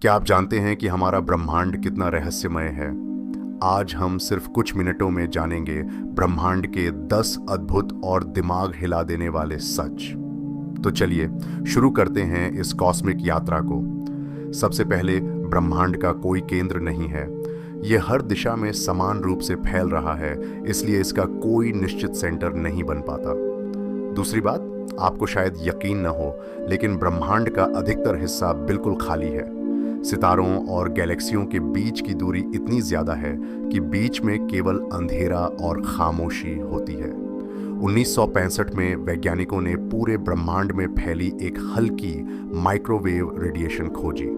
क्या आप जानते हैं कि हमारा ब्रह्मांड कितना रहस्यमय है? आज हम सिर्फ कुछ मिनटों में जानेंगे ब्रह्मांड के 10 अद्भुत और दिमाग हिला देने वाले सच। तो चलिए शुरू करते हैं इस कॉस्मिक यात्रा को। सबसे पहले, ब्रह्मांड का कोई केंद्र नहीं है। यह हर दिशा में समान रूप से फैल रहा है, इसलिए इसका कोई निश्चित सेंटर नहीं बन पाता। दूसरी बात, आपको शायद यकीन न हो, लेकिन ब्रह्मांड का अधिकतर हिस्सा बिल्कुल खाली है। सितारों और गैलेक्सियों के बीच की दूरी इतनी ज्यादा है कि बीच में केवल अंधेरा और खामोशी होती है। 1965 में वैज्ञानिकों ने पूरे ब्रह्मांड में फैली एक हल्की माइक्रोवेव रेडिएशन खोजी।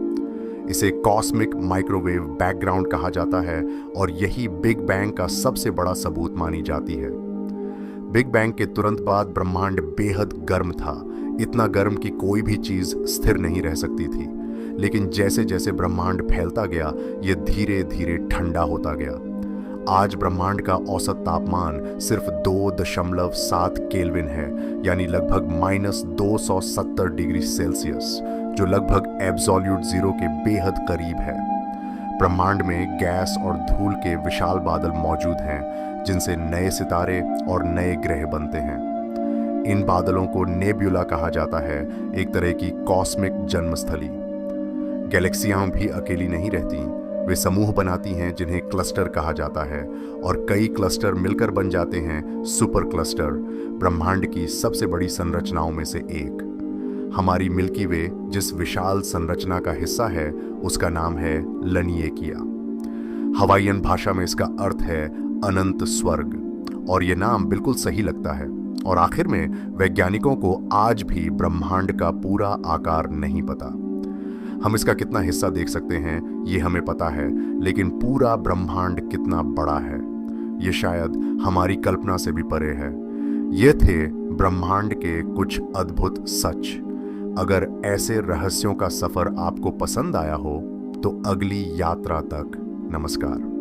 इसे कॉस्मिक माइक्रोवेव बैकग्राउंड कहा जाता है और यही बिग बैंग का सबसे बड़ा सबूत मानी जाती है। बिग बैंग के तुरंत बाद ब्रह्मांड बेहद गर्म था, इतना गर्म कि कोई भी चीज स्थिर नहीं रह सकती थी। लेकिन जैसे जैसे ब्रह्मांड फैलता गया, यह धीरे धीरे ठंडा होता गया। आज ब्रह्मांड का औसत तापमान सिर्फ 2.7 केल्विन है, यानी लगभग -270 डिग्री सेल्सियस, जो लगभग एब्सोल्यूट जीरो के बेहद करीब है। ब्रह्मांड में गैस और धूल के विशाल बादल मौजूद हैं, जिनसे नए सितारे और नए ग्रह बनते हैं। इन बादलों को नेब्यूला कहा जाता है, एक तरह की कॉस्मिक जन्मस्थली। गैलेक्सियां भी अकेली नहीं रहती, वे समूह बनाती हैं जिन्हें क्लस्टर कहा जाता है, और कई क्लस्टर मिलकर बन जाते हैं सुपर क्लस्टर, ब्रह्मांड की सबसे बड़ी संरचनाओं में से एक। हमारी मिल्की वे जिस विशाल संरचना का हिस्सा है, उसका नाम है लनिएकिया। हवाईयन भाषा में इसका अर्थ है अनंत स्वर्ग, और यह नाम बिल्कुल सही लगता है। और आखिर में वैज्ञानिकों को आज भी ब्रह्मांड का पूरा आकार नहीं पता। हम इसका कितना हिस्सा देख सकते हैं ये हमें पता है, लेकिन पूरा ब्रह्मांड कितना बड़ा है ये शायद हमारी कल्पना से भी परे है। ये थे ब्रह्मांड के कुछ अद्भुत सच। अगर ऐसे रहस्यों का सफर आपको पसंद आया हो तो अगली यात्रा तक नमस्कार।